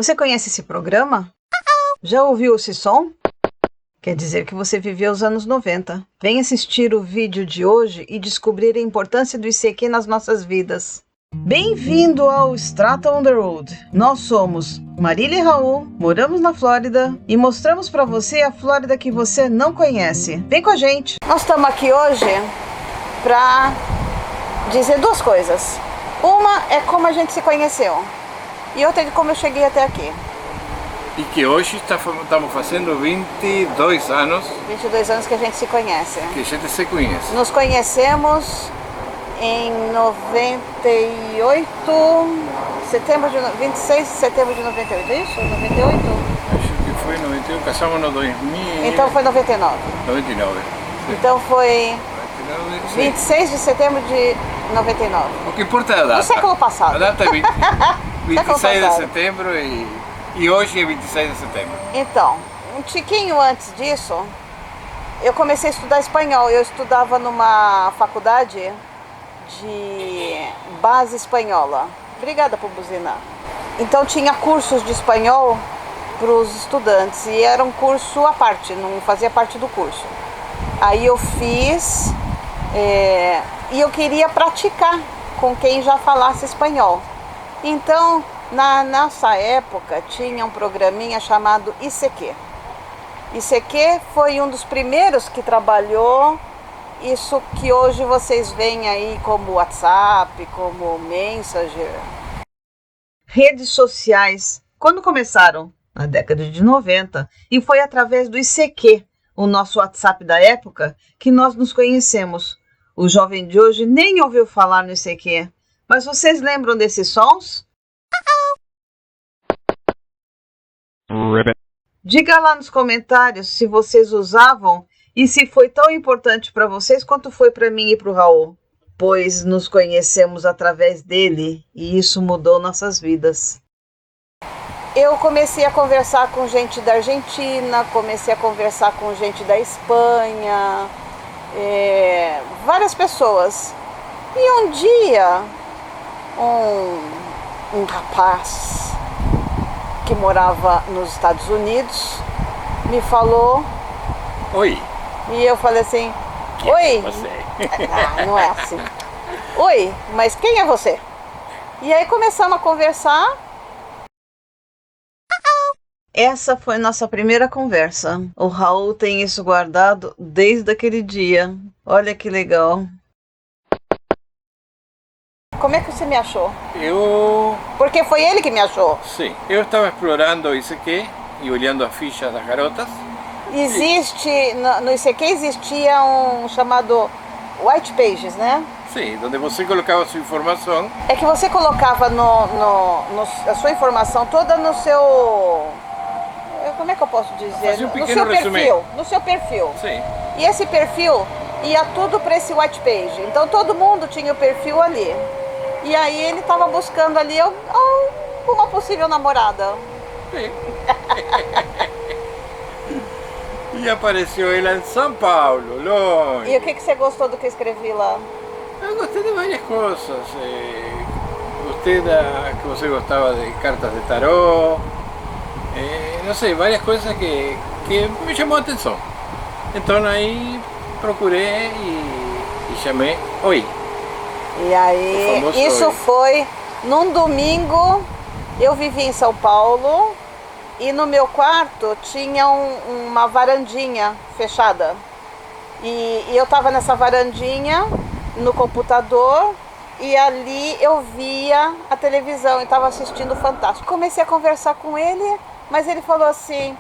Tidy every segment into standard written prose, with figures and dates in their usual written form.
Você conhece esse programa? Já ouviu esse som? Quer dizer que você viveu os anos 90. Vem assistir o vídeo de hoje e descobrir a importância do ICQ nas nossas vidas. Bem-vindo ao Strata on the Road. Nós somos Marília e Raul, moramos na Flórida e mostramos para você a Flórida que você não conhece. Vem com a gente! Nós estamos aqui hoje para dizer duas coisas. Uma é como a gente se conheceu e outra é de como eu cheguei até aqui. E que hoje estamos fazendo 22 anos 22 anos que a gente se conhece. que a gente se conhece. Nos conhecemos em 98, 26 de setembro de 98, é isso? 98? Acho que foi 91, casamos no 2000. Então foi 99. 99. Então foi 99, sim. 26 de setembro de 99. O que importa é a data. No século passado. A data é 26 de passado. setembro e hoje é 26 de setembro. Então, um tiquinho antes disso, eu comecei a estudar espanhol. Eu estudava numa faculdade de base espanhola. Obrigada por buzinar. Então tinha cursos de espanhol para os estudantes e era um curso à parte, não fazia parte do curso. Aí eu fiz e eu queria praticar com quem já falasse espanhol. Então, na nossa época, tinha um programinha chamado ICQ. ICQ foi um dos primeiros que trabalhou isso que hoje vocês veem aí como WhatsApp, como Messenger. Redes sociais, quando começaram? Na década de 90. E foi através do ICQ, o nosso WhatsApp da época, que nós nos conhecemos. O jovem de hoje nem ouviu falar no ICQ. Mas vocês lembram desses sons? Diga lá nos comentários se vocês usavam e se foi tão importante para vocês quanto foi para mim e para o Raul. Pois nos conhecemos através dele e isso mudou nossas vidas. Eu comecei a conversar com gente da Argentina, comecei a conversar com gente da Espanha, várias pessoas. E um dia, um rapaz que morava nos Estados Unidos me falou: Oi. E eu falei assim: oi? Não é assim. Oi, mas quem é você? E aí começamos a conversar. Essa foi nossa primeira conversa. O Raul tem isso guardado desde aquele dia. Olha que legal. Como é que você me achou? Porque foi ele que me achou. Sim, eu estava explorando o ICQ e olhando as fichas das garotas. Existe, no ICQ existia um chamado White Pages, né? Sim, onde você colocava a sua informação. É que você colocava a sua informação toda no seu... Como é que eu posso dizer? Fazia um no pequeno seu resumo. perfil. No seu perfil. Sim. E esse perfil ia tudo para esse White Page. Então todo mundo tinha o perfil ali. E aí ele estava buscando ali uma possível namorada. Sim. E apareceu ela em São Paulo, longe. E o que você gostou do que eu escrevi lá? Eu gostei de várias coisas. Gostei que você gostava de cartas de tarô. Não sei, várias coisas que me chamou a atenção. Então aí procurei e chamei Oi. E aí, isso Oi. foi num domingo. Eu vivi em São Paulo e no meu quarto tinha uma varandinha fechada. E eu estava nessa varandinha no computador e ali eu via a televisão e estava assistindo o Fantástico. Comecei a conversar com ele, mas ele falou assim: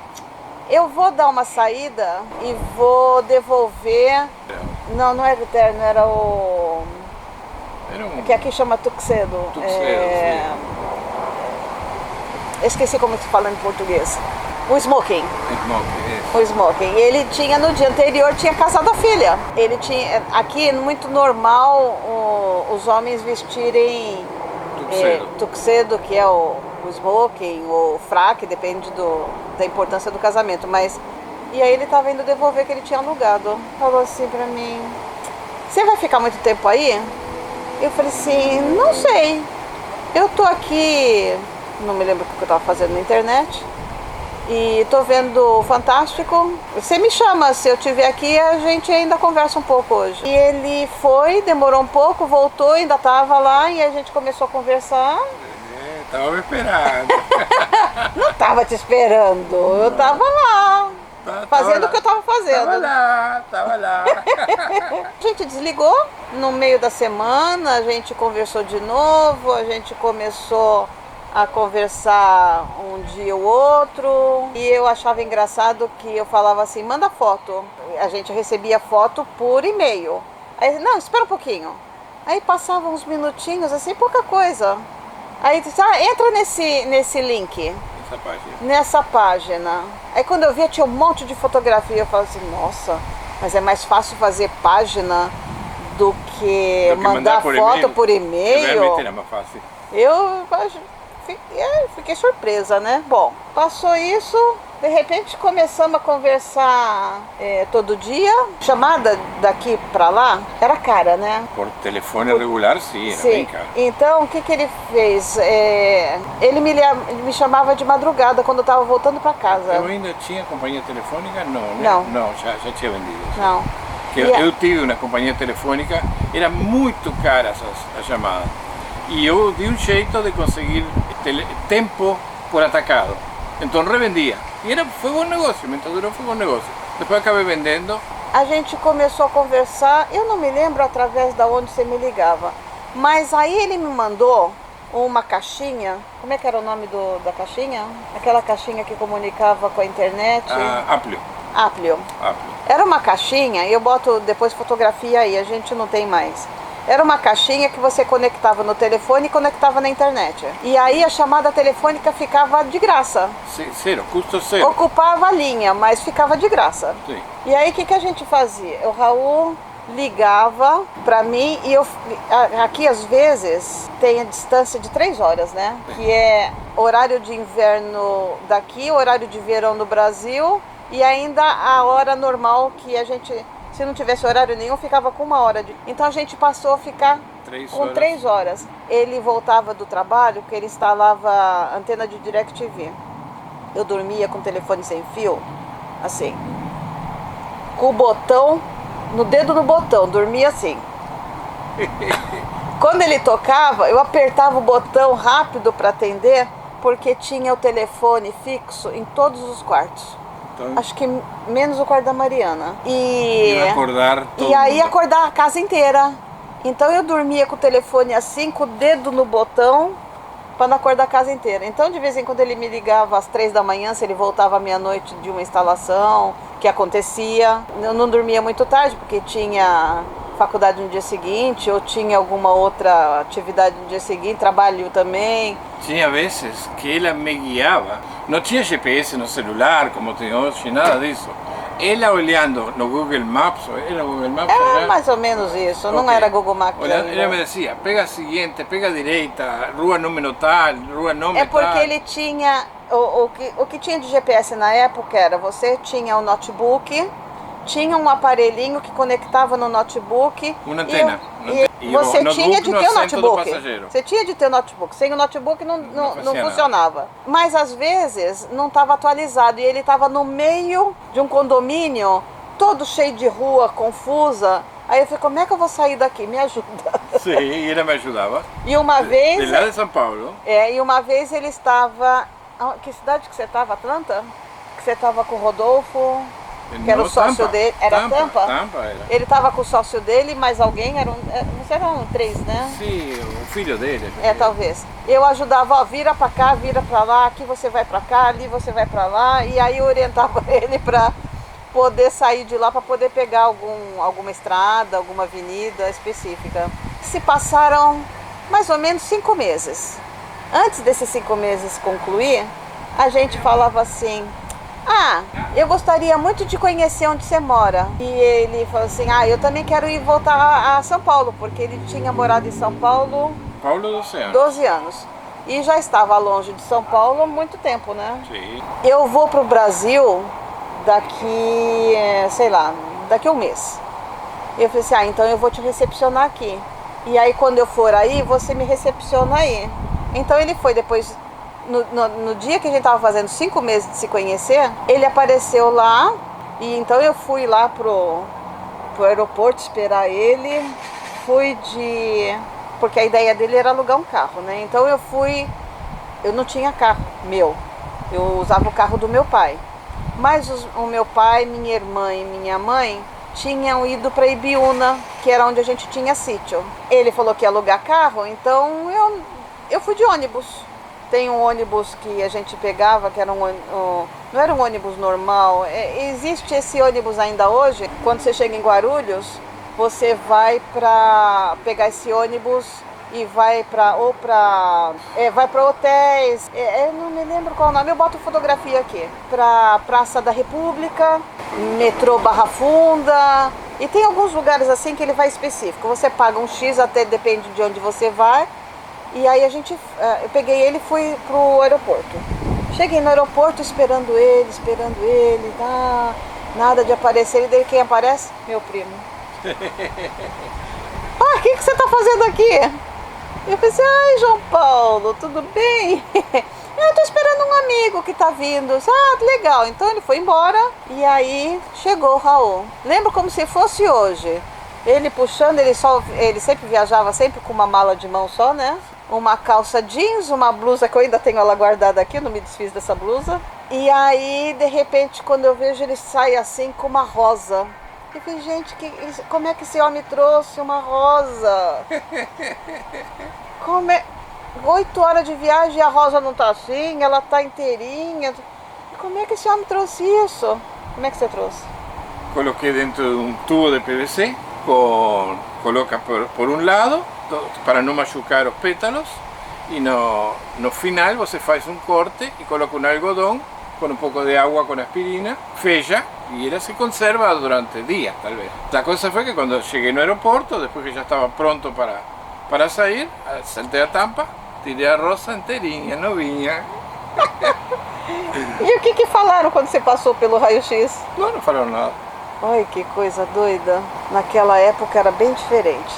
eu vou dar uma saída e vou devolver. Não era Eterno, era o... que aqui chama Tuxedo. Esqueci como se fala em português. O smoking. O smoking. Ele tinha, no dia anterior, tinha casado a filha. Ele tinha, aqui é muito normal os homens vestirem tuxedo, que é o smoking, o fraque, depende da importância do casamento. Mas, e aí ele estava indo devolver que ele tinha alugado. Falou assim pra mim: você vai ficar muito tempo aí? Eu falei assim: não sei. Eu tô aqui não me lembro o que eu estava fazendo na internet. E tô vendo o Fantástico. Você me chama, se eu estiver aqui, a gente ainda conversa um pouco hoje. E ele foi, demorou um pouco, voltou, ainda estava lá e a gente começou a conversar. Estava me esperando. Não estava te esperando, eu estava lá. Fazendo o que eu estava fazendo. Tava lá. A gente desligou no meio da semana, a gente conversou de novo, a gente começou a conversar um dia ou outro. E eu achava engraçado que eu falava assim, manda foto. A gente recebia foto por e-mail. Aí, não, espera um pouquinho. Aí passava uns minutinhos, assim, pouca coisa. Aí disse, entra nesse link. Nessa página. Aí quando eu via tinha um monte de fotografia, eu falava assim, nossa, mas é mais fácil fazer página do que mandar foto por e-mail. Realmente era mais fácil. Eu fiquei surpresa, né? Bom, passou isso, de repente começamos a conversar todo dia. Chamada daqui pra lá era cara, né? Por telefone regular, sim, era bem caro. Então, o que ele fez? Ele me chamava de madrugada quando eu estava voltando para casa. Eu ainda tinha companhia telefônica? Não, né? Não. Já tinha vendido. Não. Eu tive uma companhia telefônica, era muito cara a chamada. E eu dei um jeito de conseguir tempo por atacado. Então revendia. E foi bom negócio, mientras durou foi bom negócio. Depois acabei vendendo. A gente começou a conversar, eu não me lembro através da onde você me ligava, mas aí ele me mandou uma caixinha. Como é que era o nome da caixinha? Aquela caixinha que comunicava com a internet. Aplio. Era uma caixinha, eu boto depois fotografia aí, a gente não tem mais. Era uma caixinha que você conectava no telefone e conectava na internet. E aí a chamada telefônica ficava de graça. Zero, custo zero. Ocupava a linha, mas ficava de graça. Sim. E aí o que a gente fazia? O Raul ligava pra mim e eu aqui às vezes tem a distância de 3 horas, né? Que é horário de inverno daqui, horário de verão no Brasil e ainda a hora normal que a gente, se não tivesse horário nenhum, ficava com 1 hora. Então a gente passou a ficar com 3 horas. Ele voltava do trabalho, que ele instalava antena de DirecTV. Eu dormia com o telefone sem fio, assim, com o botão, no dedo do botão, dormia assim. Quando ele tocava, eu apertava o botão rápido para atender, porque tinha o telefone fixo em todos os quartos. Então, acho que menos o quarto da Mariana. E aí acordar a casa inteira. Então eu dormia com o telefone assim, com o dedo no botão, para não acordar a casa inteira. Então de vez em quando ele me ligava às 3 da manhã, se ele voltava à meia-noite de uma instalação, que acontecia. Eu não dormia muito tarde, porque tinha faculdade no dia seguinte, ou tinha alguma outra atividade no dia seguinte, trabalho também. Tinha vezes que ela me guiava, não tinha GPS no celular, como tem hoje, nada disso. Ela olhando no Google Maps, era Google Maps? Era mais ou menos isso, não era Google Maps. Ela me dizia, pega a seguinte, pega a direita, rua número tal, rua nome tal. É porque ele tinha, o que tinha de GPS na época era, você tinha um notebook, tinha um aparelhinho que conectava no notebook. Uma antena. E você tinha de ter o notebook. Você tinha de ter o notebook. Sem o notebook não funcionava. Mas às vezes não estava atualizado e ele estava no meio de um condomínio, todo cheio de rua, confusa. Aí eu falei, como é que eu vou sair daqui? Me ajuda. Sim, e ele me ajudava. E uma vez... De lá de São Paulo. E uma vez ele estava... Que cidade que você estava? Atlanta? Que você estava com o Rodolfo... Que era o sócio dele, era Tampa? Tampa era. Ele estava com o sócio dele, mais alguém, você eram 3, né? Sim, o filho dele. Talvez. Eu ajudava, ó, vira pra cá, vira pra lá, aqui você vai pra cá, ali você vai pra lá, e aí eu orientava ele pra poder sair de lá, pra poder pegar alguma estrada, alguma avenida específica. Se passaram mais ou menos 5 meses. Antes desses 5 meses concluir, a gente falava assim... eu gostaria muito de conhecer onde você mora. E ele falou assim, eu também quero ir voltar a São Paulo, porque ele tinha morado em São Paulo 12 anos. E já estava longe de São Paulo há muito tempo, né? Sim. Eu vou para o Brasil daqui, sei lá, daqui a 1 mês. Eu falei assim, então eu vou te recepcionar aqui. E aí quando eu for aí, você me recepciona aí. Então ele foi depois no dia que a gente tava fazendo 5 meses de se conhecer, ele apareceu lá. E então eu fui lá pro aeroporto esperar ele. Porque a ideia dele era alugar um carro, né? Então eu não tinha carro meu. Eu usava o carro do meu pai. Mas o meu pai, minha irmã e minha mãe tinham ido para Ibiúna, que era onde a gente tinha sítio. Ele falou que ia alugar carro, então eu fui de ônibus. Tem um ônibus que a gente pegava, que era não era um ônibus normal. Existe esse ônibus ainda hoje. Quando você chega em Guarulhos, você vai para pegar esse ônibus e vai para hotéis. Eu não me lembro qual o nome. Eu boto fotografia aqui. Para Praça da República, metrô Barra Funda. E tem alguns lugares assim que ele vai específico. Você paga um X, até depende de onde você vai. E aí eu peguei ele e fui pro aeroporto. Cheguei no aeroporto esperando ele, nada de aparecer. E daí quem aparece? Meu primo. O que você tá fazendo aqui? Eu pensei, ai, João Paulo, tudo bem? Eu tô esperando um amigo que tá vindo. Legal. Então ele foi embora e aí chegou o Raul. Lembro como se fosse hoje. Ele puxando, ele sempre viajava sempre com uma mala de mão só, né? Uma calça jeans, uma blusa que eu ainda tenho ela guardada aqui, eu não me desfiz dessa blusa. E aí, de repente, quando eu vejo, ele sai assim com uma rosa. Eu falei, gente, como é que esse homem trouxe uma rosa? 8 horas de viagem e a rosa não tá assim, ela tá inteirinha. Como é que esse homem trouxe isso? Como é que você trouxe? Coloqué dentro de un tubo de PVC, coloca por un lado, para no machucar los pétalos, y no final você faz un corte y coloca un algodón con un poco de agua con aspirina, fella, y ella se conserva durante días tal vez. La cosa fue que cuando llegué al aeropuerto, después que ya estaba pronto para sair, salté a tampa, tirei a rosa inteirinha, novinha. E o que falaram quando você passou pelo raio-x? Não falaram nada. Ai, que coisa doida. Naquela época era bem diferente.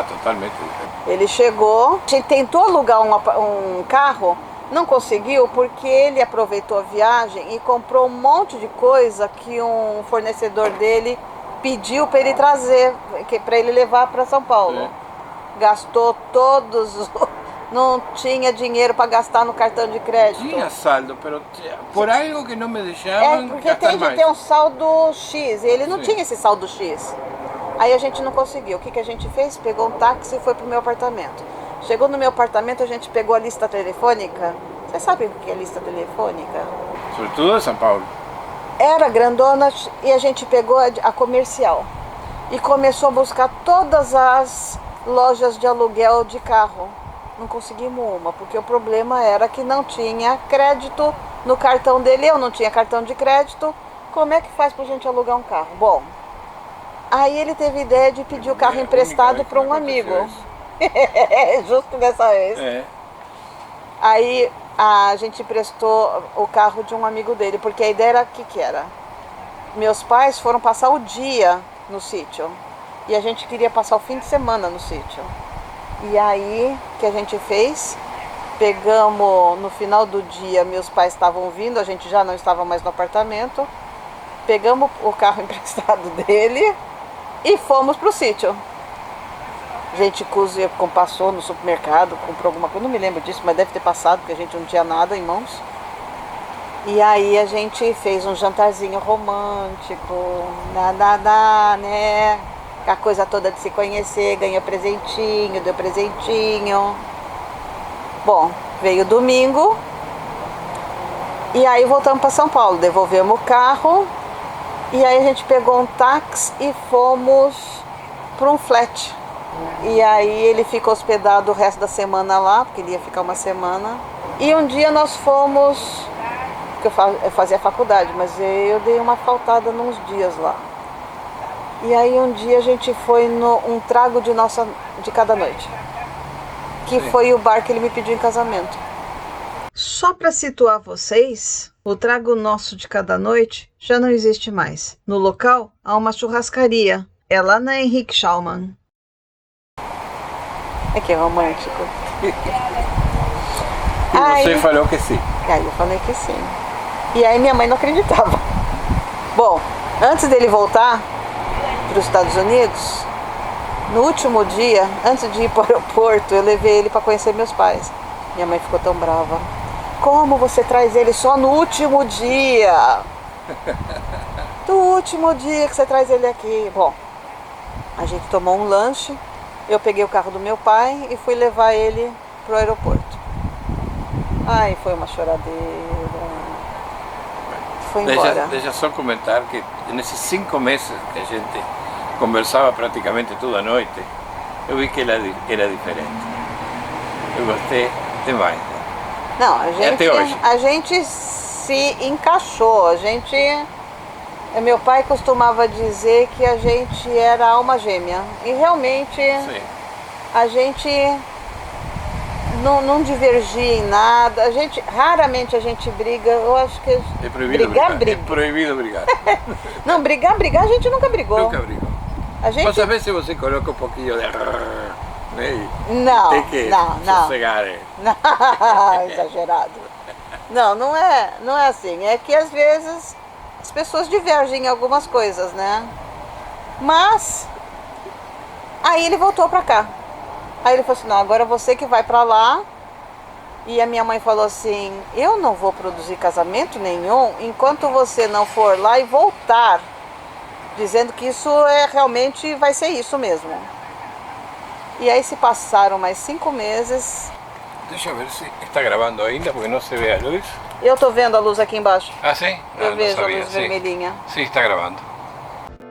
Totalmente diferente. Ele chegou, a gente tentou alugar um carro, não conseguiu porque ele aproveitou a viagem e comprou um monte de coisa que um fornecedor dele pediu para ele trazer, para ele levar para São Paulo. É. Gastou não tinha dinheiro para gastar no cartão de crédito. Tinha saldo, mas por algo que não me deixavam porque gastar mais. tem um saldo X, e ele não tinha esse saldo X. Aí a gente não conseguiu. O que a gente fez? Pegou um táxi e foi pro meu apartamento. Chegou no meu apartamento, a gente pegou a lista telefônica. Você sabe o que é lista telefônica? Sobretudo em São Paulo. Era grandona e a gente pegou a comercial. E começou a buscar todas as lojas de aluguel de carro. Não conseguimos uma, porque o problema era que não tinha crédito no cartão dele. Eu não tinha cartão de crédito. Como é que faz pra gente alugar um carro? Bom, aí ele teve a ideia de pedir o carro emprestado para um amigo. Justo dessa vez. É. Aí a gente emprestou o carro de um amigo dele, porque a ideia era o que era? Meus pais foram passar o dia no sítio e a gente queria passar o fim de semana no sítio. E aí, o que a gente fez? Pegamos, no final do dia, meus pais estavam vindo, a gente já não estava mais no apartamento. Pegamos o carro emprestado dele e fomos pro sítio. A gente passou no supermercado, comprou alguma coisa, não me lembro disso, mas deve ter passado, porque a gente não tinha nada em mãos. E aí a gente fez um jantarzinho romântico, né? A coisa toda de se conhecer, ganhou presentinho, deu presentinho. Bom, veio domingo e aí voltamos para São Paulo, devolvemos o carro e aí a gente pegou um táxi e fomos para um flat. E aí ele ficou hospedado o resto da semana lá, porque ele ia ficar uma semana. E um dia nós fomos, porque eu fazia faculdade, mas eu dei uma faltada nos dias lá. E aí um dia a gente foi no um trago de cada noite, que foi o bar que ele me pediu em casamento. Só para situar vocês, o trago nosso de cada noite já não existe mais. No local há uma churrascaria, é lá na Henrique Schaumann. É que é romântico. E Aí- você falou que sim. Aí eu falei que sim. E aí minha mãe não acreditava. Bom, antes dele voltar para os Estados Unidos, no último dia, antes de ir para o aeroporto, eu levei ele para conhecer meus pais. Minha mãe ficou tão brava. Como você traz ele só no último dia? Do último dia que você traz ele aqui. Bom, a gente tomou um lanche, eu peguei o carro do meu pai e fui levar ele pro aeroporto. Ai, foi uma choradeira. Foi embora. Deixa só comentar que nesses 5 meses que a gente conversava praticamente toda a noite, eu vi que ela era diferente. Eu gostei demais. Não, até hoje. a gente se encaixou. Meu pai costumava dizer que a gente era alma gêmea. E realmente Sim. a gente não divergia em nada. Raramente a gente briga. Eu acho que É proibido brigar. É proibido brigar. Não, brigar a gente nunca brigou. Nunca brigou. A gente Mas às vezes você coloca um pouquinho de... né? não, Tem que não. sossegar. Não, exagerado. Não é assim. É que às vezes as pessoas divergem em algumas coisas, né? Mas aí ele voltou pra cá. Aí ele falou assim, não, agora você que vai pra lá. E a minha mãe falou assim, eu não vou produzir casamento nenhum enquanto você não for lá e voltar, dizendo que isso realmente vai ser isso mesmo. E aí se passaram mais 5 meses. Deixa eu ver se está gravando ainda, porque não se vê a luz. Eu tô vendo a luz aqui embaixo. Ah, sim? Eu vejo sabia. a luz vermelhinha. Sim, está gravando.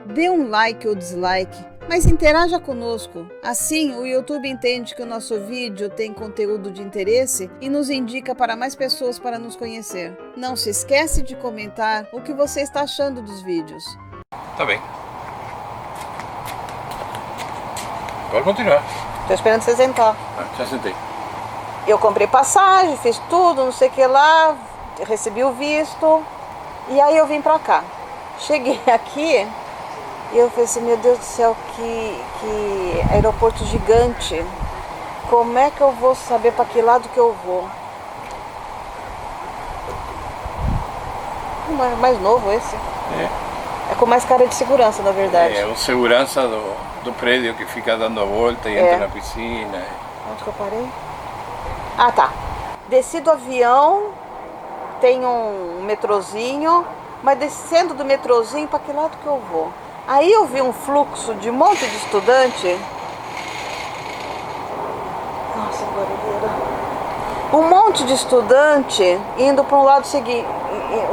Dê um like ou dislike, mas interaja conosco. Assim, o YouTube entende que o nosso vídeo tem conteúdo de interesse e nos indica para mais pessoas para nos conhecer. Não se esquece de comentar o que você está achando dos vídeos. Tá bem. Pode continuar. Tô esperando você sentar. Já sentei. Eu comprei passagem, fiz tudo, não sei o que lá, recebi o visto e aí eu vim pra cá. Cheguei aqui e eu falei assim, meu Deus do céu, que aeroporto gigante. Como é que eu vou saber para que lado que eu vou? Mais novo esse. É com mais cara de segurança, na verdade. É o segurança do prédio que fica dando a volta e entra na piscina. Onde que eu parei? Ah, tá. Desci do avião, tem um metrozinho, mas descendo do metrozinho, para que lado que eu vou? Aí eu vi um fluxo de um monte de estudante. Nossa, barulheira. Um monte de estudante indo para um lado seguinte,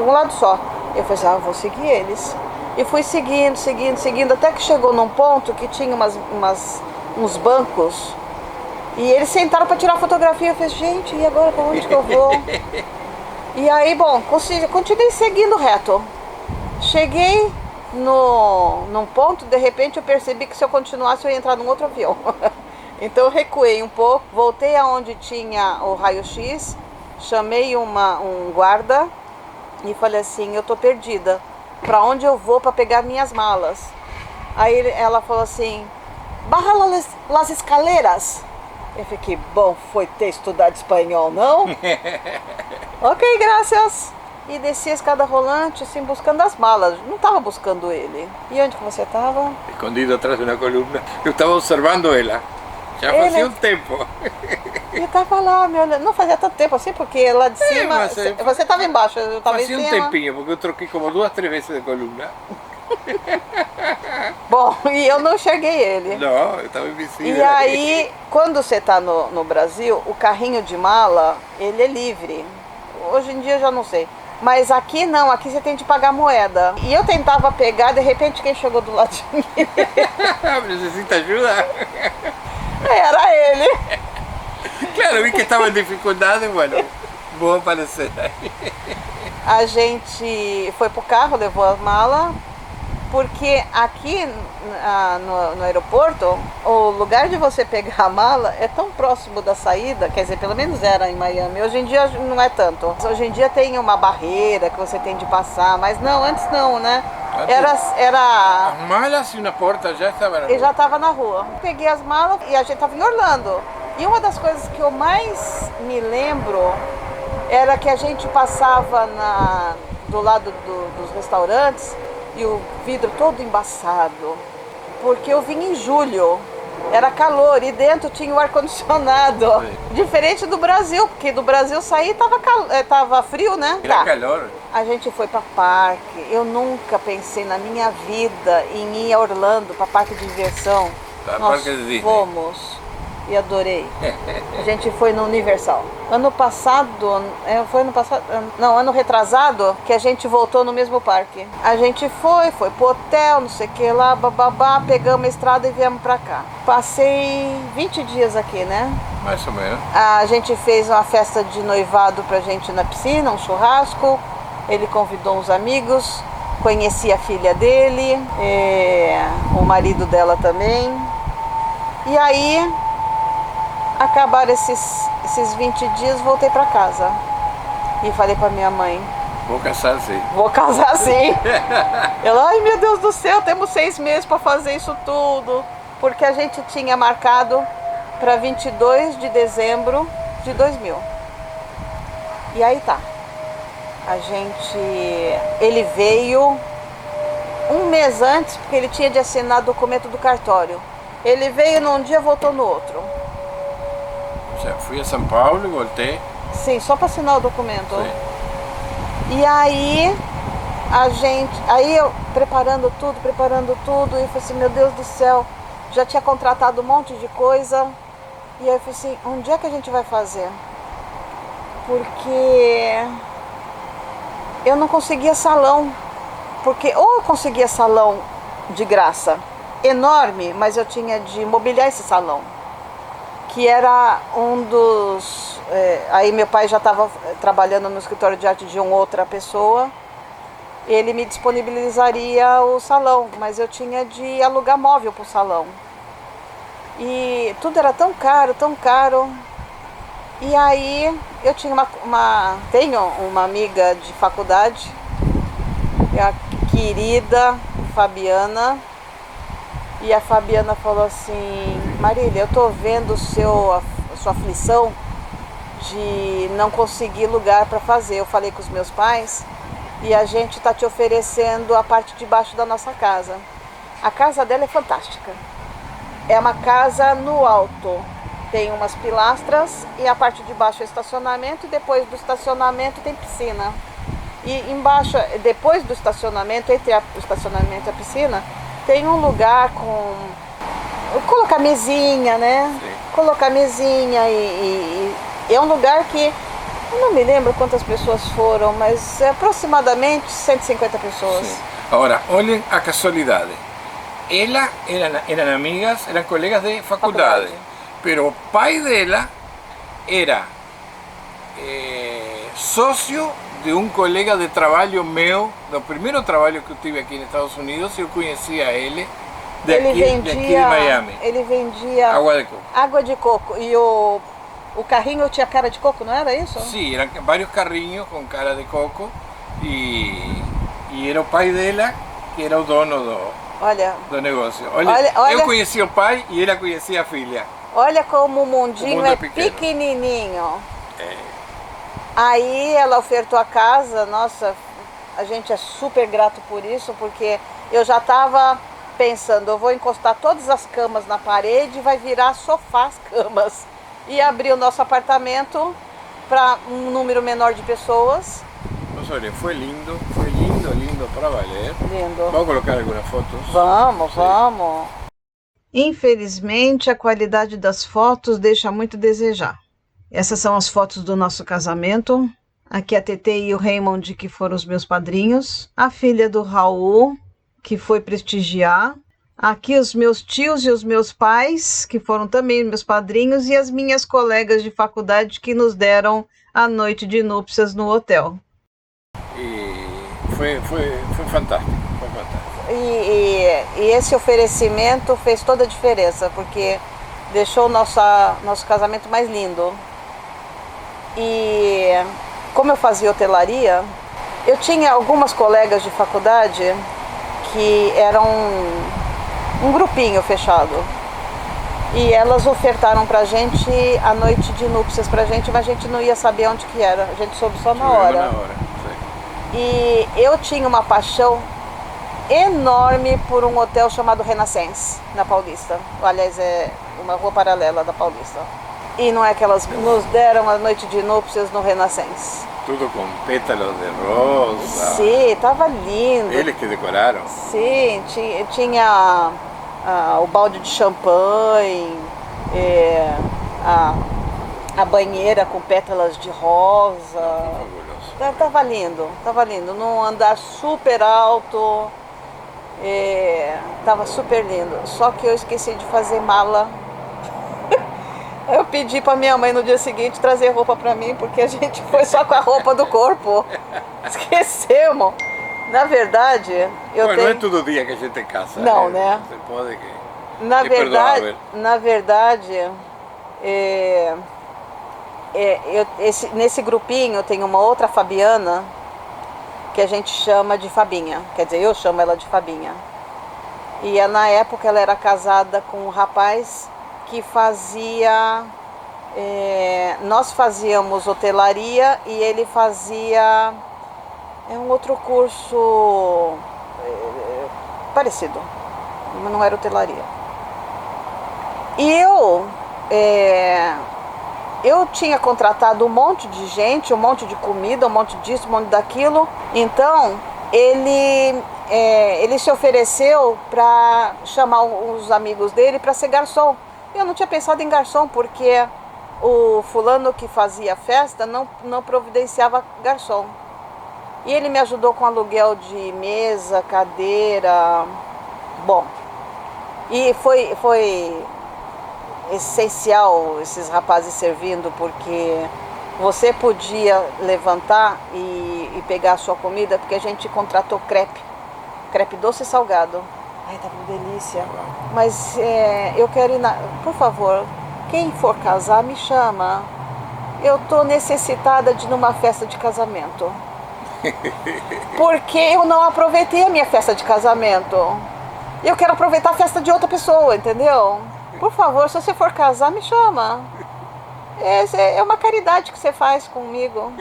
um lado só. Eu falei assim, eu vou seguir eles. E fui seguindo, até que chegou num ponto que tinha uns bancos. E eles sentaram para tirar fotografia. Eu falei, gente, e agora para onde que eu vou? E aí, bom, continuei seguindo reto. Cheguei num ponto, de repente eu percebi que se eu continuasse eu ia entrar num outro avião. Então eu recuei um pouco, voltei aonde tinha o raio-x, chamei um guarda e falei assim, eu tô perdida. Para onde eu vou para pegar minhas malas? Aí ela falou assim, barra las escaleras. Eu fiquei, bom, foi ter estudado espanhol, não? Ok, graças. E desci a escada rolante, assim, buscando as malas. Não estava buscando ele. E onde que você estava? Escondido atrás de uma coluna. Eu estava observando ela. Já fazia um tempo. E estava lá me olhando. Não fazia tanto tempo assim, porque lá de cima... Você estava embaixo, eu estava em cima. Fazia um tempinho, porque eu troquei como 2, 3 vezes de coluna. Bom, e eu não enxerguei ele. Não, eu estava invisível. E aí, quando você está no Brasil, o carrinho de mala, ele é livre. Hoje em dia eu já não sei. Mas aqui não, aqui você tem que pagar moeda. E eu tentava pegar, de repente quem chegou do lado de mim? Necessita ajuda? Era ele. Claro, vi que estava em dificuldade, bueno, vou aparecer aí. A gente foi pro carro, levou a mala, porque aqui no aeroporto, o lugar de você pegar a mala é tão próximo da saída, quer dizer, pelo menos era em Miami, hoje em dia não é tanto. Hoje em dia tem uma barreira que você tem de passar, mas não, antes não, né? Era... As malas e uma porta já estavam na rua. Eu já estava na rua. Peguei as malas e a gente estava em Orlando. E uma das coisas que eu mais me lembro era que a gente passava do lado dos restaurantes e o vidro todo embaçado, porque eu vim em julho, era calor e dentro tinha o ar-condicionado, diferente do Brasil, porque do Brasil sair tava frio, né? Era calor. A gente foi para parque, eu nunca pensei na minha vida em ir a Orlando para parque de diversão. Parque de Disney. Fomos e adorei. A gente foi no Universal. Ano retrasado, que a gente voltou no mesmo parque. A gente foi pro hotel, não sei o que lá, bababá, pegamos a estrada e viemos pra cá. Passei 20 dias aqui, né? Mais ou menos. A gente fez uma festa de noivado pra gente na piscina, um churrasco. Ele convidou uns amigos, conheci a filha dele, o marido dela também. E aí, acabaram esses 20 dias, voltei para casa. E falei para minha mãe: vou casar sim. Vou casar sim. Ela, ai meu Deus do céu, temos 6 meses para fazer isso tudo. Porque a gente tinha marcado para 22 de dezembro de 2000. E aí tá. Ele veio um mês antes, porque ele tinha de assinar o documento do cartório. Ele veio num dia, voltou no outro. Ou seja, fui a São Paulo e voltei. Sim, só para assinar o documento. Sim. E aí, eu preparando tudo, e eu falei assim, meu Deus do céu, já tinha contratado um monte de coisa. E aí eu falei assim, onde é que a gente vai fazer? Porque eu não conseguia salão. Porque ou eu conseguia salão de graça, enorme, mas eu tinha de mobiliar esse salão, que era um dos... aí meu pai já estava trabalhando no escritório de arte de uma outra pessoa, ele me disponibilizaria o salão, mas eu tinha de alugar móvel para o salão. E tudo era tão caro, tão caro. E aí eu tinha tenho uma amiga de faculdade, a querida Fabiana, e a Fabiana falou assim: Marília, eu tô vendo a sua aflição de não conseguir lugar para fazer. Eu falei com os meus pais e a gente tá te oferecendo a parte de baixo da nossa casa. A casa dela é fantástica. É uma casa no alto. Tem umas pilastras e a parte de baixo é estacionamento, e depois do estacionamento tem piscina. E embaixo, depois do estacionamento, entre o estacionamento e a piscina, tem um lugar com... colocar mesinha, né? Sim. Colocar mesinha e é um lugar que... eu não me lembro quantas pessoas foram, mas é aproximadamente 150 pessoas. Sim. Agora, olhem a casualidade. Eram amigas, eram colegas de faculdade. Pero o pai dela era sócio de um colega de trabalho meu, do primeiro trabalho que eu tive aqui nos Estados Unidos. Eu conhecia ele daqui de Miami. Ele vendia água de coco. E o carrinho tinha cara de coco, não era isso? Sim, eram vários carrinhos com cara de coco. E era o pai dela que era o dono do negócio. Olha, eu conhecia o pai e ela conhecia a filha. Olha como o mundinho é pequenininho. Aí ela ofertou a casa. Nossa, a gente é super grato por isso, porque eu já estava pensando, eu vou encostar todas as camas na parede e vai virar sofás, camas. E abrir o nosso apartamento para um número menor de pessoas. Mas olha, foi lindo para valer. Lindo. Vamos colocar algumas fotos? Vamos. Infelizmente, a qualidade das fotos deixa muito a desejar. Essas são as fotos do nosso casamento. Aqui a Tetê e o Raymond, que foram os meus padrinhos. A filha do Raul, que foi prestigiar. Aqui os meus tios e os meus pais, que foram também meus padrinhos. E as minhas colegas de faculdade, que nos deram a noite de núpcias no hotel. E foi fantástico. E esse oferecimento fez toda a diferença, porque deixou o nosso casamento mais lindo. E como eu fazia hotelaria, eu tinha algumas colegas de faculdade que eram um grupinho fechado. E elas ofertaram pra gente a noite de núpcias pra gente, mas a gente não ia saber onde que era. A gente soube só na hora. Sí. E eu tinha uma paixão enorme por um hotel chamado Renaissance, na Paulista. Aliás, é uma rua paralela da Paulista. E não é que elas nos deram a noite de núpcias no Renaissance. Tudo com pétalos de rosa. Sim, tava lindo. Eles que decoraram. Sim, tinha o balde de champanhe, a banheira com pétalas de rosa. Fabuloso. Tava lindo, num andar super alto, tava super lindo. Só que eu esqueci de fazer mala. Eu pedi pra minha mãe no dia seguinte trazer roupa pra mim, porque a gente foi só com a roupa do corpo. Esquecemos. Na verdade, eu Bueno, tenho... não é todo dia que a gente casa. Não, né? Você pode que... Na verdade, nesse grupinho eu tenho uma outra Fabiana que a gente chama de Fabinha. Quer dizer, eu chamo ela de Fabinha. E na época ela era casada com um rapaz que fazia... nós fazíamos hotelaria e ele fazia um outro curso parecido, mas não era hotelaria. E eu tinha contratado um monte de gente, um monte de comida, um monte disso, um monte daquilo. Então ele se ofereceu para chamar os amigos dele para ser garçom. Eu não tinha pensado em garçom porque o fulano que fazia festa não providenciava garçom. E ele me ajudou com aluguel de mesa, cadeira. Bom, e foi essencial esses rapazes servindo, porque você podia levantar e pegar a sua comida, porque a gente contratou crepe doce e salgado. Ai, tá uma delícia. Mas eu quero ir por favor, quem for casar me chama. Eu tô necessitada de ir numa festa de casamento. Porque eu não aproveitei a minha festa de casamento. Eu quero aproveitar a festa de outra pessoa, entendeu? Por favor, se você for casar, me chama. É uma caridade que você faz comigo.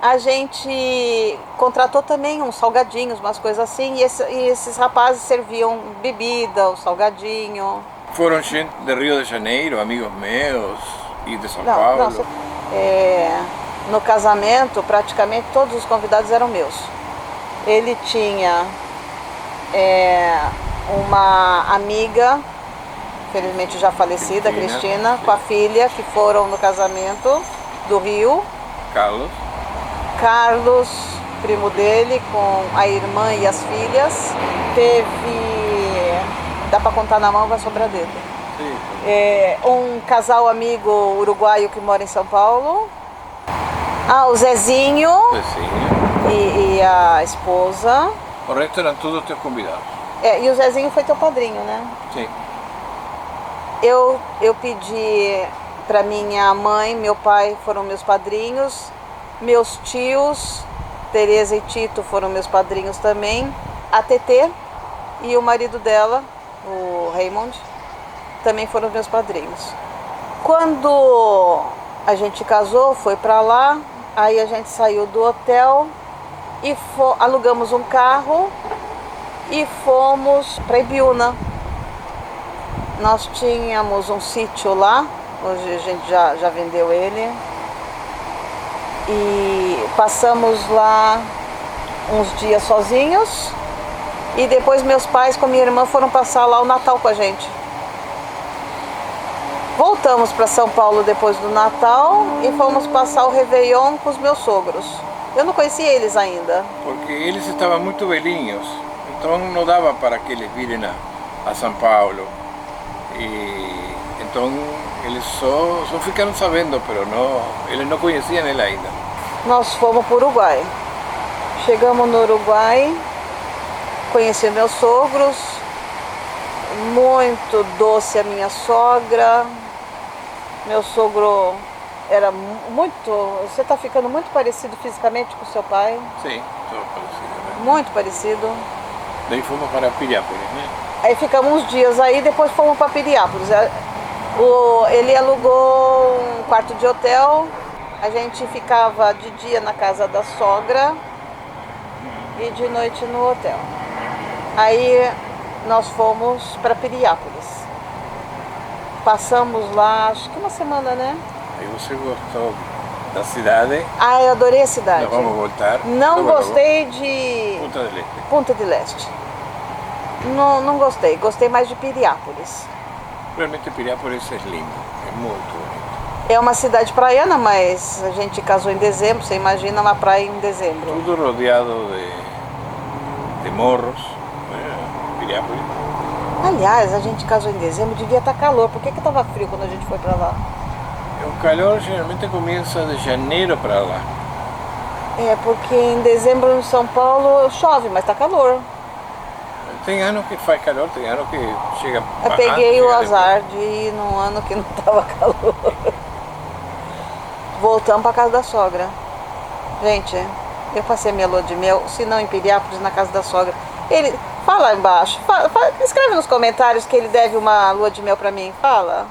A gente contratou também uns salgadinhos, umas coisas assim, e esses rapazes serviam bebida, o salgadinho. Foram gente de Rio de Janeiro, amigos meus, e de São Paulo. No casamento, praticamente todos os convidados eram meus. Ele tinha uma amiga, felizmente já falecida, Cristina, com a filha, que foram no casamento do Rio. Carlos, primo dele, com a irmã e as filhas. Dá para contar na mão, vai sobrar dedo. Um casal amigo uruguaio que mora em São Paulo. O Zezinho. E a esposa. O resto eram todos teus convidados. E o Zezinho foi teu padrinho, né? Sim. Eu pedi para minha mãe, meu pai foram meus padrinhos. Meus tios, Tereza e Tito, foram meus padrinhos também. A Tetê e o marido dela, o Raymond, também foram meus padrinhos. Quando a gente casou, foi para lá, aí a gente saiu do hotel e alugamos um carro e fomos para Ibiúna. Nós tínhamos um sítio lá, hoje a gente já vendeu ele. E passamos lá uns dias sozinhos. E depois meus pais com minha irmã foram passar lá o Natal com a gente. Voltamos para São Paulo depois do Natal e fomos passar o Réveillon com os meus sogros. Eu não conhecia eles ainda. Porque eles estavam muito velhinhos, então não dava para que eles virem a São Paulo. E então eles só ficaram sabendo, mas eles não conheciam ele ainda. Nós fomos para o Uruguai. Chegamos no Uruguai, conheci meus sogros, muito doce a minha sogra. Meu sogro era muito... Você está ficando muito parecido fisicamente com seu pai. Sim, estou parecido, né? Muito parecido. Daí fomos para Piriápolis, né? Aí ficamos uns dias aí, depois fomos para Piriápolis. Ele alugou um quarto de hotel, a gente ficava de dia na casa da sogra e de noite no hotel. Aí nós fomos para Piriápolis. Passamos lá, acho que uma semana, né? Aí você gostou da cidade? Ah, eu adorei a cidade. Nós vamos voltar. Não Luego, gostei de Punta del Este. Punta del Este. Não gostei, gostei mais de Piriápolis. Realmente Piriápolis é lindo, é muito bonito. É uma cidade praiana, mas a gente casou em dezembro, você imagina uma praia em dezembro. Tudo rodeado de morros, Piriápolis. Aliás, a gente casou em dezembro, devia estar calor. Por que estava frio quando a gente foi para lá? O calor geralmente começa de janeiro para lá. É, porque em dezembro em São Paulo chove, mas tá calor. Tem anos que faz calor, tem anos que chega Eu bastante, peguei o chega azar de ir num ano que não tava calor. Voltamos para casa da sogra. Gente, eu passei minha lua de mel, se não em Piriápolis, na casa da sogra. Ele, fala aí embaixo, escreve nos comentários que ele deve uma lua de mel para mim. Fala.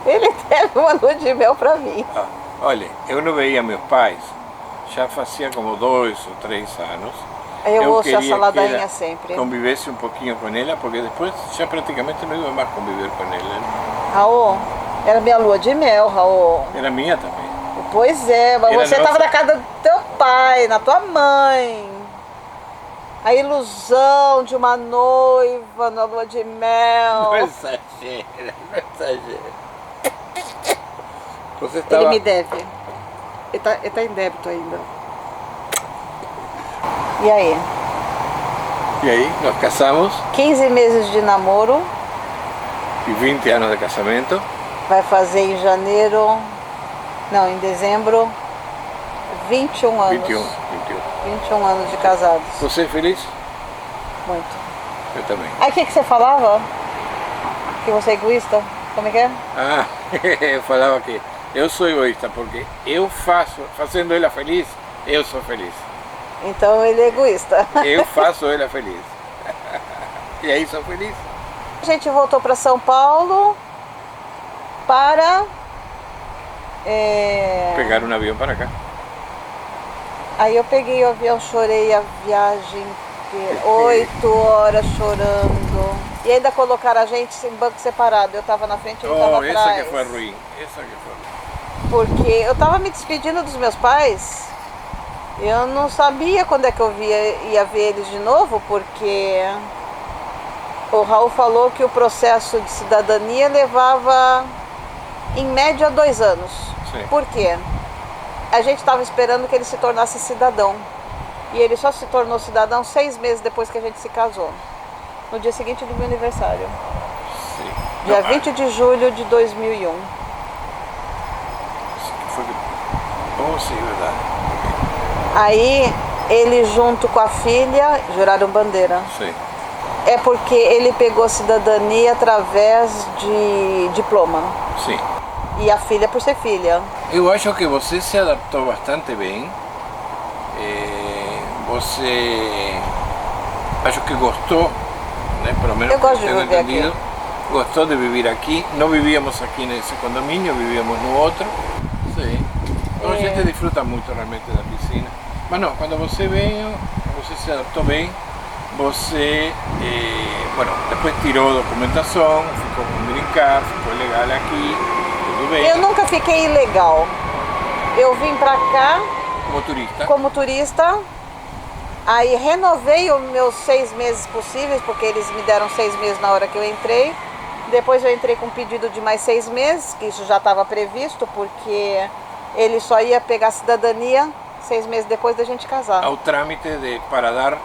Ele deve uma lua de mel para mim. Ah, olha, eu não veia meus pais, já fazia como 2 ou 3 anos. Eu ouço queria essa que ladainha ela sempre. convivesse um pouquinho com ela, porque depois já praticamente não ia mais conviver com ela. Raul, era minha lua de mel, Raul. Era minha também. Pois é, mas Era você nossa. estava na casa do teu pai, na tua mãe. A ilusão de uma noiva na lua de mel. Não exagera, não exagera. Você Ele estava... me deve. Ele tá em débito ainda. E aí? E aí, nós casamos, 15 meses de namoro, e 20 anos de casamento. vai fazer em janeiro, não, em dezembro, 21 anos. 21. 21 anos de casados. Você é feliz? Muito. Eu também. Aí o que você falava? Que você é egoísta? Como é que é? Ah, eu falava que eu sou egoísta, porque eu faço, fazendo ela feliz, eu sou feliz. Então ele é egoísta. Eu faço ela feliz. E aí sou feliz. A gente voltou para São Paulo para... Pegar um avião para cá. Aí eu peguei o avião, chorei a viagem inteira, 8 horas chorando. E ainda colocaram a gente em banco separado. Eu estava na frente e ele estava atrás. Essa que foi ruim. Essa que foi ruim. Porque eu estava me despedindo dos meus pais. Eu não sabia quando é que eu ia ver eles de novo, porque o Raul falou que o processo de cidadania levava em média 2 anos. Sim. Por quê? A gente estava esperando que ele se tornasse cidadão. E ele só se tornou cidadão 6 meses depois que a gente se casou. No dia seguinte do meu aniversário. Sim. Dia Não, 20 de julho de 2001. Foi... Oh, sim, verdade. Aí ele junto com a filha juraram bandeira. Sim. É porque ele pegou a cidadania através de diploma. Sim. E a filha por ser filha. Eu acho que você se adaptou bastante bem. Você acho que gostou, né? Pelo menos Eu gosto de tenho viver entendido. Gostou de viver aqui. Não vivíamos aqui nesse condomínio, vivíamos no outro. Sim. Então a gente desfruta muito realmente da piscina. Mas não, quando você veio, você se adaptou bem. Você, bueno, depois tirou documentação, ficou com brincar, ficou legal aqui, tudo bem. Eu nunca fiquei ilegal. Eu vim pra cá Como turista. como turista. Aí renovei os meus 6 meses possíveis, porque eles me deram 6 meses na hora que eu entrei. Depois eu entrei com um pedido de mais 6 meses, que isso já estava previsto, porque ele só ia pegar cidadania 6 meses depois da gente casar. Ao trâmite para dar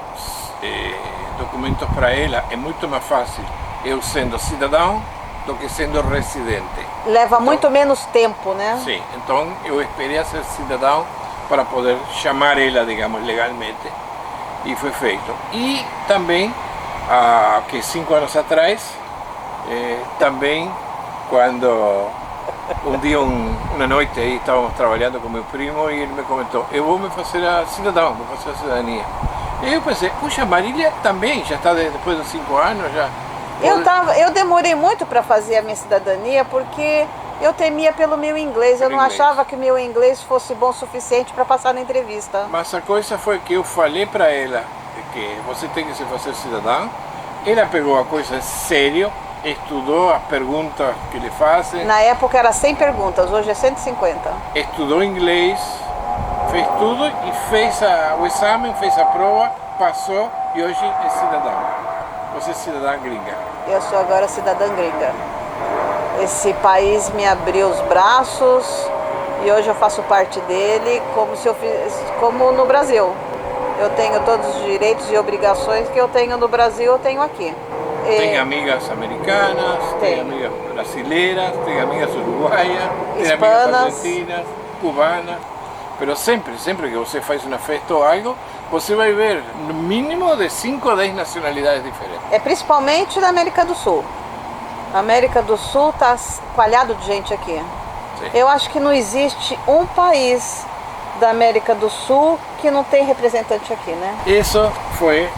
documentos para ela é muito mais fácil eu sendo cidadão do que sendo residente. Leva muito menos tempo, né? Sim, então eu esperei a ser cidadão para poder chamar ela, digamos, legalmente, e foi feito. E também, há 5 anos atrás, também quando um dia, uma noite, aí estávamos trabalhando com meu primo e ele me comentou: eu vou me fazer a cidadão, vou fazer a cidadania. E eu pensei, puxa, Marília também, já está depois de 5 anos, já. Eu demorei muito para fazer a minha cidadania porque eu temia pelo meu inglês. Eu não achava que meu inglês fosse bom o suficiente para passar na entrevista. Mas a coisa foi que eu falei para ela que você tem que se fazer cidadã. Ela pegou a coisa sério, estudou as perguntas que lhe fazem. Na época era 100 perguntas, hoje é 150. Estudou inglês, fez tudo e fez o exame, fez a prova, passou e hoje é cidadã. Você é cidadã gringa. Eu sou agora cidadã gringa. Esse país me abriu os braços e hoje eu faço parte dele como no Brasil. Eu tenho todos os direitos e obrigações que eu tenho no Brasil, eu tenho aqui. Tem amigas americanas, tem amigas brasileiras, tem amigas uruguaias, tem amigas argentinas, cubanas. Mas sempre que você faz uma festa ou algo, você vai ver no mínimo de 5 a 10 nacionalidades diferentes. É principalmente da América do Sul. A América do Sul está coalhado de gente aqui. Sim. Eu acho que não existe um país da América do Sul que não tem representante aqui, né? Isso foi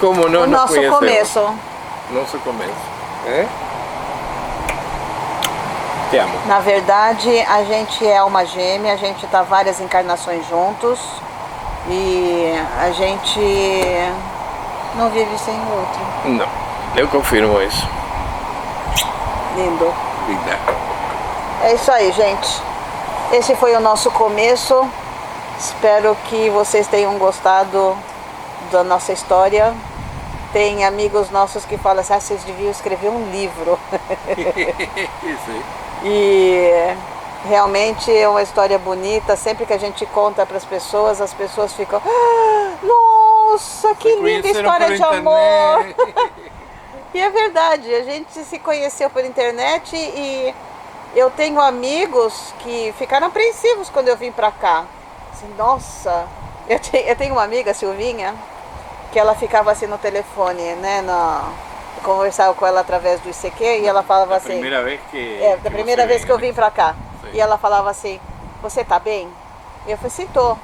como nós o nosso começo. Nosso começo. É? Te amo. Na verdade, a gente é alma gêmea, a gente está várias encarnações juntos e a gente não vive sem o outro. Não, eu confirmo isso. Lindo. Linda. É isso aí, gente. Esse foi o nosso começo. Espero que vocês tenham gostado da nossa história. Tem amigos nossos que falam assim, vocês deviam escrever um livro. Isso aí. E realmente é uma história bonita. Sempre que a gente conta para as pessoas ficam, nossa, que linda história de amor. E é verdade, a gente se conheceu por internet e eu tenho amigos que ficaram apreensivos quando eu vim para cá. Assim, nossa, eu tenho uma amiga, Silvinha, que ela ficava assim no telefone, né, eu conversava com ela através do ICQ e ela falava assim... Primeira vez que... da primeira vez que eu vim pra cá. Sim. E ela falava assim, você tá bem? E eu falei, sim, tô.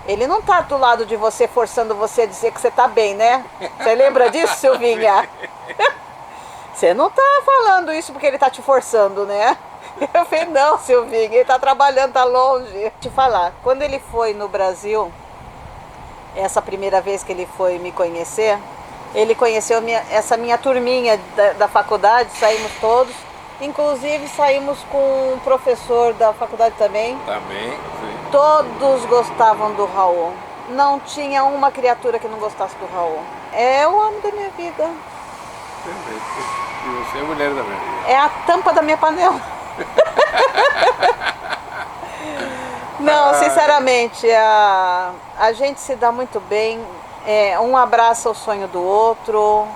Ele não tá do lado de você, forçando você a dizer que você tá bem, né? Você lembra disso, Silvinha? Você não tá falando isso porque ele tá te forçando, né? Eu falei, não, Silvinha, ele tá trabalhando, tá longe. Te falar, quando ele foi no Brasil, essa primeira vez que ele foi me conhecer, ele conheceu essa minha turminha da faculdade, saímos todos, inclusive saímos com um professor da faculdade também. Também, sim. Todos gostavam do Raul, não tinha uma criatura que não gostasse do Raul. É o homem da minha vida. E você é a mulher da minha vida. É a tampa da minha panela. Não, sinceramente, a gente se dá muito bem, um abraça o sonho do outro,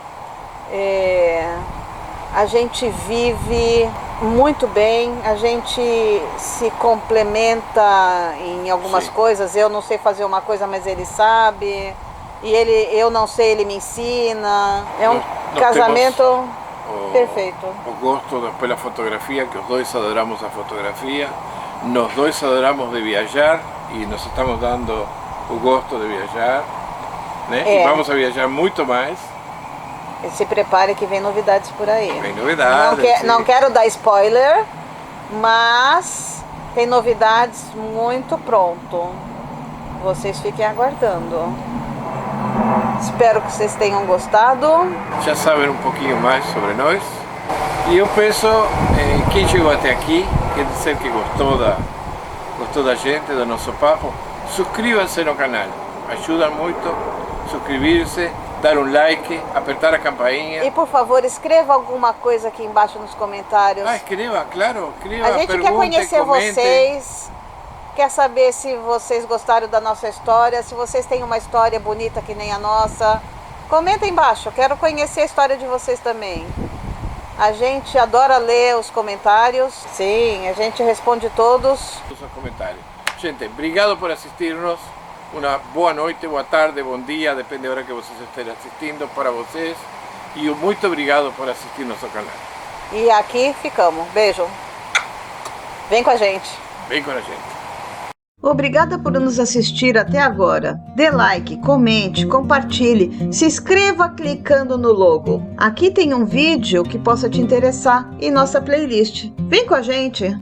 a gente vive muito bem, a gente se complementa em algumas Sim. coisas. Eu não sei fazer uma coisa, mas ele sabe, e eu não sei, ele me ensina. É um Nós casamento perfeito. O gosto pela fotografia, que os dois adoramos a fotografia, nós dois adoramos de viajar e nos estamos dando o gosto de viajar, né? E vamos a viajar muito mais. Se prepare que vem novidades por aí. Vem novidades. Não quero dar spoiler, mas tem novidades muito pronto. Vocês fiquem aguardando. Espero que vocês tenham gostado. Já sabem um pouquinho mais sobre nós. E eu peço, quem chegou até aqui, quer dizer que gostou da gente, do nosso papo, suscríbanse no canal. Ajuda muito suscrever-se, dar um like, apertar a campainha. E por favor, escreva alguma coisa aqui embaixo nos comentários. Escreva, claro, escreva, a gente quer conhecer vocês, quer saber se vocês gostaram da nossa história, se vocês têm uma história bonita que nem a nossa. Comenta embaixo, quero conhecer a história de vocês também. A gente adora ler os comentários. Sim, a gente responde todos. Os comentários. Gente, obrigado por assistir-nos. Uma boa noite, boa tarde, bom dia, depende da hora que vocês estejam assistindo para vocês. E muito obrigado por assistir nosso canal. E aqui ficamos. Beijo. Vem com a gente. Vem com a gente. Obrigada por nos assistir até agora. Dê like, comente, compartilhe, se inscreva clicando no logo. Aqui tem um vídeo que possa te interessar em nossa playlist. Vem com a gente!